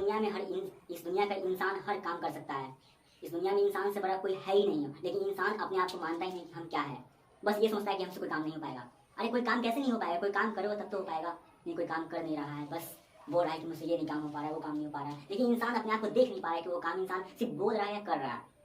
दुनिया में इस दुनिया का इंसान हर काम कर सकता है। इस दुनिया में इंसान से बड़ा कोई है ही नहीं है, लेकिन इंसान अपने आप को मानता ही नहीं कि हम क्या है। बस ये सोचता है कि हमसे कोई काम नहीं हो पाएगा। अरे कोई काम कैसे नहीं हो पाएगा? कोई काम करो तब तो हो पाएगा। नहीं, कोई काम कर नहीं रहा है, बस बोल रहा है कि मुझसे ये नहीं काम हो पा रहा है, वो काम नहीं हो पा रहा है। लेकिन इंसान अपने आप को देख नहीं पा रहा है कि वो काम इंसान सिर्फ बोल रहा है या कर रहा है।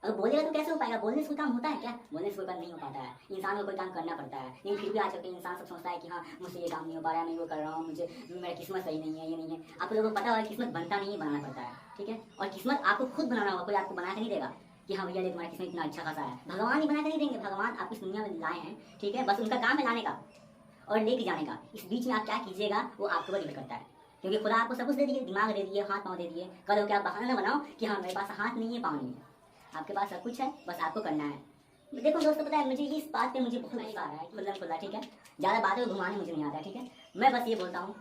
अगर बोलेगा तो कैसे हो पाएगा? बोलने से कोई काम होता है क्या? बोलने से कोई काम नहीं हो पाता है। इंसान को कोई काम करना पड़ता है। लेकिन फिर भी आजकल के इंसान सब सोचता है कि हाँ, मुझसे ये काम नहीं हो पा रहा है, मैं वो कर रहा हूँ, मुझे मेरा किस्मत सही नहीं है, ये नहीं है। आप लोगों को पता होगा किस्मत बनता नहीं है, बनाना पड़ता है। ठीक है, और किस्मत आपको खुद बनाना होगा, कोई आपको बना के नहीं देगा कि हाँ भैया देख तुम्हारा किस्मत इतना अच्छा खासा है। भगवान ही बना के नहीं देंगे। भगवान आप इस दुनिया में लाए हैं, ठीक है, बस उनका काम है लाने का और लेके जाने का। इस बीच में आप क्या कीजिएगा वो आपके ऊपर डिपेंड करता है, क्योंकि खुदा आपको सब कुछ दे दिए, दिमाग दे दिए, हाथ पाँव दे दिए। कल हो क्या आप बहाना ना बनाओ कि हाँ मेरे पास हाथ नहीं है, पाँव नहीं है। आपके पास सब कुछ है, बस आपको करना है। देखो दोस्तों, पता है मुझे इस बात पे मुझे बहुत गुस्सा आ रहा है, खुला, ठीक है। ज़्यादा बातें घुमाने मुझे नहीं आता है, ठीक है। मैं बस ये बोलता हूँ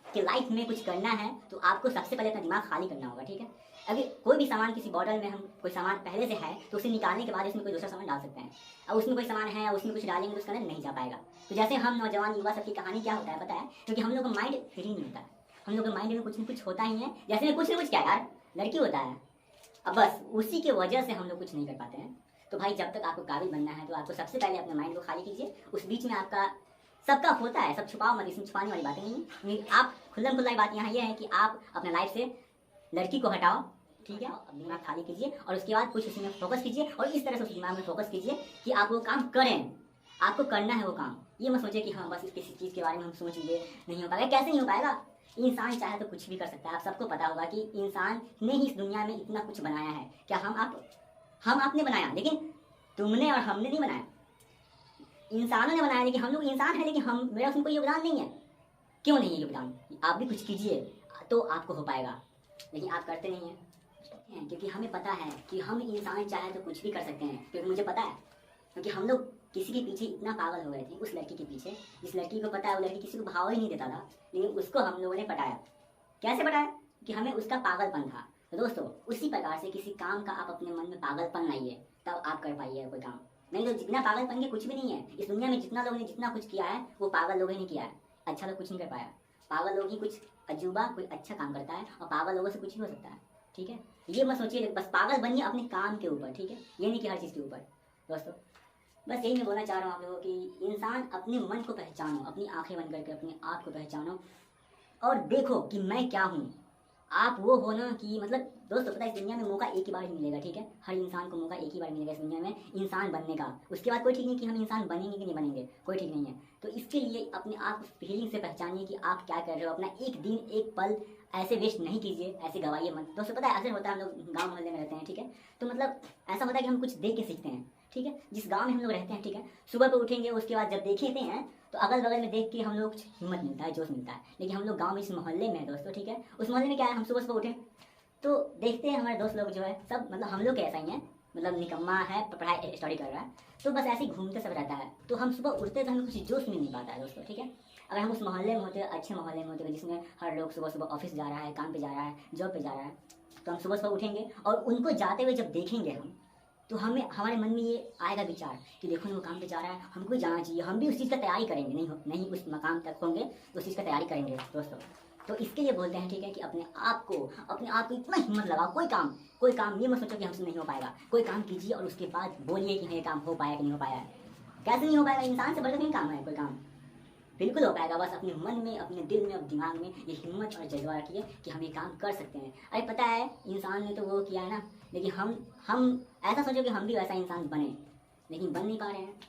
कि लाइफ में कुछ करना है तो आपको सबसे पहले अपना दिमाग खाली करना होगा, ठीक है। अभी कोई भी सामान किसी बॉटल में, हम कोई सामान पहले से है तो उसे निकालने के बाद उसमें कोई दूसरा सामान डाल सकते हैं। अब उसमें कोई सामान है, उसमें कुछ डालेंगे तो उसका अंदर नहीं जा पाएगा। तो जैसे हम नौजवान युवा सबकी कहानी क्या होता है पता है? क्योंकि हम लोग का माइंड फ्री नहीं होता है। हम लोग के माइंड में कुछ न कुछ होता ही है। जैसे में कुछ न कुछ क्या यार, लड़की होता है। अब बस उसी के वजह से हम लोग कुछ नहीं कर पाते हैं। तो भाई जब तक आपको काबिल बनना है तो आपको सबसे पहले अपने माइंड को खाली कीजिए। उस बीच में आपका सबका होता है, सब छुपाओ मत, इसमें छुपाने वाली बातें नहीं है। आप खुल्लम खुल्ला बात यहाँ ये है कि आप अपने लाइफ से लड़की को हटाओ, ठीक है, दिमाग खाली कीजिए और उसके बाद कुछ उसमें फोकस कीजिए और इस तरह से उस दिमाग में फोकस कीजिए कि आप वो काम करें। आपको करना है वो काम। ये मत सोचिए कि हाँ बस किसी चीज़ के बारे में हम सोच लिए नहीं हो पाएगा। कैसे नहीं हो पाएगा? इंसान चाहे तो कुछ भी कर सकता है। आप सबको पता होगा कि इंसान ने ही इस दुनिया में इतना कुछ बनाया है। क्या हम आपने बनाया, लेकिन तुमने और हमने नहीं बनाया। इंसानों ने बनाया, लेकिन हम लोग इंसान हैं, लेकिन हम मेरा उसमें कोई योगदान नहीं है। क्यों नहीं है योगदान? आप भी कुछ कीजिए तो आपको हो पाएगा, लेकिन आप करते नहीं हैं। क्योंकि हमें पता है कि हम इंसान चाहे तो कुछ भी कर सकते हैं। क्योंकि मुझे पता है, क्योंकि हम लोग किसी के पीछे इतना पागल हो गए थे, उस लड़की के पीछे। इस लड़की को पता है वो लड़की किसी को भाव ही नहीं देता था, लेकिन उसको हम लोगों ने पटाया। कैसे पटाया? कि हमें उसका पागलपन था। तो दोस्तों उसी प्रकार से किसी काम का आप अपने मन में पागलपन लाइए, तब आप कर पाइए कोई काम। नहीं तो बिना पागलपन के कुछ भी नहीं है। इस दुनिया में जितना लोगों ने जितना कुछ किया है वो पागल लोगों ने किया है। अच्छा लोग कुछ नहीं कर पाया। पागल लोग ही कुछ अजूबा कोई अच्छा काम करता है, और पागल लोगों से कुछ भी हो सकता है, ठीक है। ये मत सोचिए, बस पागल बनिए अपने काम के ऊपर, ठीक है, ये नहीं कि हर चीज़ के ऊपर। दोस्तों बस यही मैं बोलना चाह रहा हूँ आप लोगों कि इंसान अपने मन को पहचानो, अपनी आंखें बंद करके अपने आप को पहचानो और देखो कि मैं क्या हूँ। आप वो हो ना कि मतलब दोस्तों पता है इस दुनिया में मौका एक ही बार ही मिलेगा, ठीक है। हर इंसान को मौका एक ही बार मिलेगा इस दुनिया में इंसान बनने का। उसके बाद कोई ठीक नहीं कि हम इंसान बनेंगे कि नहीं बनेंगे, कोई ठीक नहीं है। तो इसके लिए अपने आप को फीलिंग से पहचानिए कि आप क्या कर रहे हो। अपना एक दिन एक पल ऐसे वेस्ट नहीं कीजिए, ऐसे गवाइए मत। दोस्तों पता है अक्सर होता है, हम लोग गाँव मोहल्ले में रहते हैं, ठीक है, तो मतलब ऐसा होता है कि हम कुछ देख के सीखते हैं, ठीक है। जिस गाँव में हम लोग रहते हैं, ठीक है, सुबह पर उठेंगे, उसके बाद जब देखेते हैं तो अगल बगल में देख के हम लोग कुछ हिम्मत मिलता है, जोश मिलता है। लेकिन हम लोग गांव में इस मोहल्ले में है दोस्तों, ठीक है, उस मोहल्ले में क्या है, हम सुबह सुबह उठे तो देखते हैं हमारे दोस्त लोग जो है सब मतलब हम लोग के ऐसा ही है, मतलब निकम्मा है, पढ़ाई स्टडी कर रहा है, तो बस ऐसे ही घूमते सब रहता है। तो हम सुबह उठते तो हमें कुछ जोश मिल नहीं पाता है दोस्तों, ठीक है। अगर हम उस मोहल्ले में होते, अच्छे मोहल्ले में होते जिसमें हर लोग सुबह सुबह ऑफिस जा रहा है, काम पे जा रहा है, जॉब पे जा रहा है, तो हम सुबह सुबह उठेंगे और उनको जाते हुए जब देखेंगे हम, तो हमें हमारे मन में ये आएगा विचार कि देखो ना वो काम पे जा रहा है, हमको जाना चाहिए, हम भी उस चीज़ का तैयारी करेंगे। नहीं उस मकाम तक होंगे तो उस चीज़ का तैयारी करेंगे दोस्तों। तो इसके लिए बोलते हैं, ठीक है, कि अपने आप को इतना हिम्मत लगाओ। कोई काम ये मत सोचो कि हमसे नहीं हो पाएगा। कोई काम कीजिए और उसके बाद बोलिए कि हाँ ये काम हो पाया कि नहीं हो पाया है। कैसे नहीं हो पाएगा? इंसान से बढ़कर नहीं काम है कोई काम, बिल्कुल हो पाएगा। बस अपने मन में, अपने दिल में, अपने दिमाग में ये हिम्मत और जज्बा रखिए कि हम ये काम कर सकते हैं। अरे पता है इंसान ने तो वो किया है ना, लेकिन हम ऐसा सोचो कि हम भी वैसा इंसान बने, लेकिन बन नहीं पा रहे हैं।